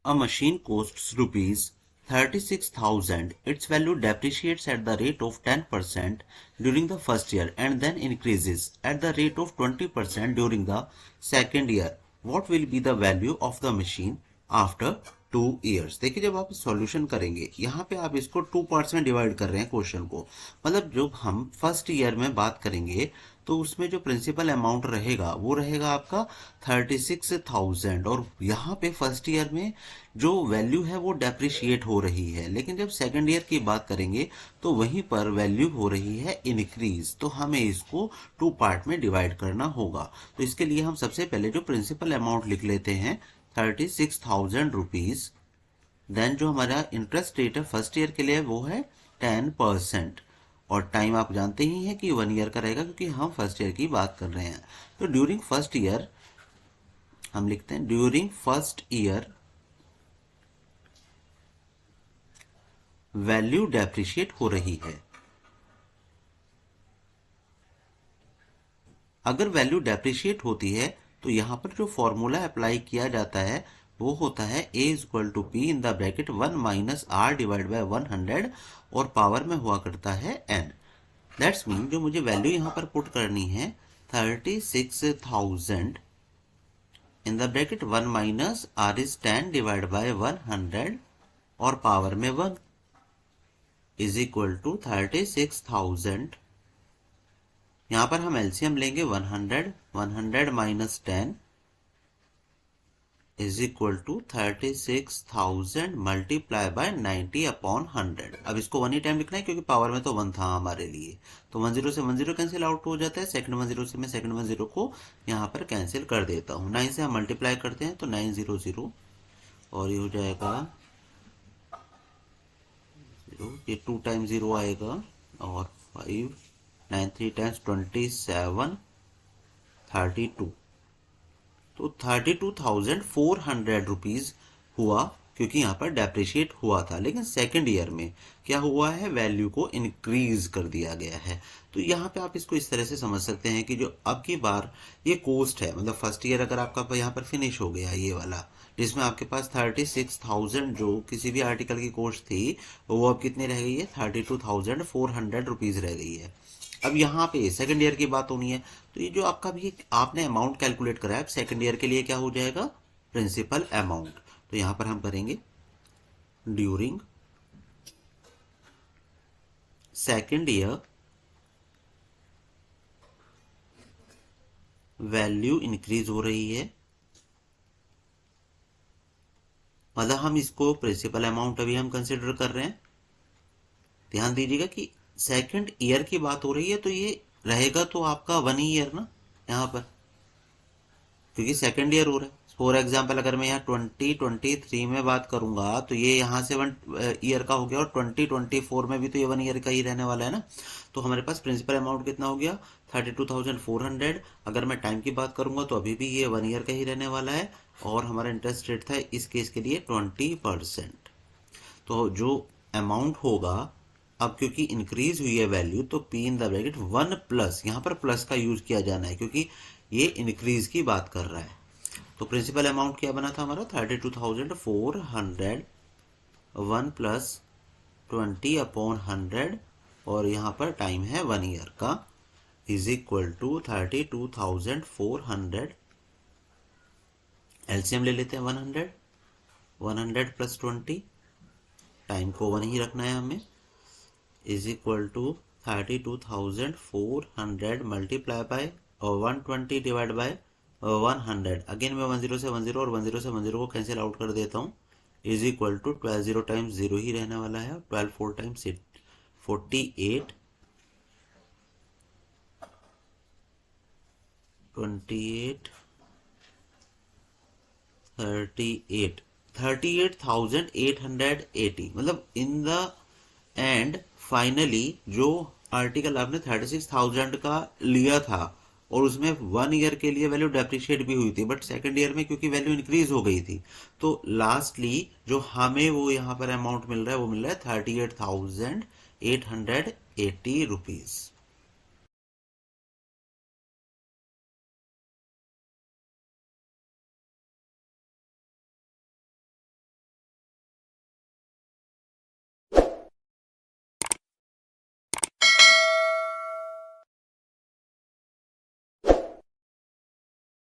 A machine costs rupees 36,000. Its value depreciates at the rate of 10% during the first year and then increases at the rate of 20% during the second year. What will be the value of the machine after 2 years? देखिए, जब आप solution करेंगे, यहाँ पे आप इसको 2 parts में divide कर रहे हैं क्वेश्चन को। मतलब जब हम फर्स्ट ईयर में बात करेंगे तो उसमें जो प्रिंसिपल अमाउंट रहेगा वो रहेगा आपका 36,000, और यहाँ पे फर्स्ट ईयर में जो वैल्यू है वो डेप्रिशिएट हो रही है। लेकिन जब सेकंड ईयर की बात करेंगे तो वहीं पर वैल्यू हो रही है इंक्रीज। तो हमें इसको 2 पार्ट में डिवाइड करना होगा। तो इसके लिए हम सबसे पहले जो प्रिंसिपल अमाउंट लिख लेते हैं 36,000 रुपीज। देन जो हमारा इंटरेस्ट रेट है फर्स्ट ईयर के लिए वो है 10%, और टाइम आप जानते ही हैं कि 1 ईयर का रहेगा क्योंकि हम फर्स्ट ईयर की बात कर रहे हैं। तो ड्यूरिंग फर्स्ट ईयर हम लिखते हैं during first year value depreciate हो रही है। अगर वैल्यू डेप्रिशिएट होती है तो यहां पर जो फॉर्मूला अप्लाई किया जाता है वो होता है a equal to P in the bracket 1 minus R divide by 100, और पावर में हुआ करता है n। दैट्स मीन जो मुझे वैल्यू यहां पर पुट करनी है 36,000 in the bracket 1 minus R is 10 divide by 100 और पावर में 1 इज इक्वल टू 36,000। यहां पर हम एलसीएम लेंगे 100 minus 10 is equal to 36,000 multiply by 90 upon 100। अब इसको 1 ही टाइम लिखना है क्योंकि पावर में तो 1 था हमारे लिए। तो 10 से 10 कैंसिल आउट हो जाता है, सेकंड 10 से मैं सेकंड 10 को यहाँ पर कैंसिल कर देता हूँ। 9 से हम मल्टीप्लाई करते हैं तो 900, और ये हो जाएगा 0, ये 2 टाइम 0 आएगा, और 5 9 3 टाइम्स 27 32। तो 32,400 रुपीज हुआ क्योंकि यहाँ पर डेप्रिशिएट हुआ था। लेकिन सेकंड ईयर में क्या हुआ है, वैल्यू को इंक्रीज कर दिया गया है। तो यहाँ पे आप इसको इस तरह से समझ सकते हैं कि जो अब की बार ये कोस्ट है, मतलब फर्स्ट ईयर अगर आपका यहाँ पर फिनिश हो गया ये वाला, जिसमें आपके पास 36,000 जो किसी भी आर्टिकल की कोस्ट थी वो अब कितनी रह गई है, 32,400 रुपीज रह गई है। अब यहाँ पे सेकंड ईयर की बात होनी है, तो ये जो आपका भी आपने अमाउंट कैलकुलेट करा है सेकंड ईयर के लिए क्या हो जाएगा, प्रिंसिपल अमाउंट। तो यहां पर हम करेंगे during second year value increase हो रही है। मतलब हम इसको प्रिंसिपल अमाउंट अभी हम कंसिडर कर रहे हैं। ध्यान दीजिएगा कि सेकंड ईयर की बात हो रही है तो ये रहेगा तो आपका 1 ईयर ना यहाँ पर, क्योंकि सेकंड ईयर हो रहा है। फॉर एग्जाम्पल अगर मैं यहाँ 2023 में बात करूंगा तो ये यहाँ से 1 ईयर का हो गया, और 2024 में भी तो ये 1 ईयर का ही रहने वाला है ना। तो हमारे पास प्रिंसिपल अमाउंट कितना हो गया, 32,400। अगर मैं टाइम की बात करूंगा तो अभी भी ये 1 ईयर का ही रहने वाला है, और हमारा इंटरेस्ट रेट था इस केस के लिए 20%। तो जो अमाउंट होगा, अब क्योंकि इंक्रीज हुई है वैल्यू तो P in the bracket 1 plus, यहाँ पर प्लस का यूज किया जाना है क्योंकि ये इंक्रीज की बात कर रहा है। तो प्रिंसिपल अमाउंट क्या बना था हमारा 32,400, 1 प्लस 20 अपॉन 100, और यहाँ पर टाइम है 1 ईयर का, इज इक्वल टू 32,400। एलसीएम ले लेते हैं 100 प्लस 20, टाइम को 1 ही रखना है हमें, is equal to 32,400 multiply by 120 divide by 100। Again मैं 10 से 10 और 10 से 10 को कैंसिल आउट कर देता हूँ, इज इक्वल टू 12 0 टाइम्स 0 ही रहने वाला है, 12 4 टाइम्स 48 28 38,880। मतलब इन द एंड फाइनली जो आर्टिकल आपने 36,000 का लिया था और उसमें 1 ईयर के लिए वैल्यू डेप्रिशिएट भी हुई थी, बट सेकंड ईयर में क्योंकि वैल्यू इंक्रीज हो गई थी तो लास्टली जो हमें वो यहाँ पर अमाउंट मिल रहा है वो मिल रहा है 38,880 रुपीज।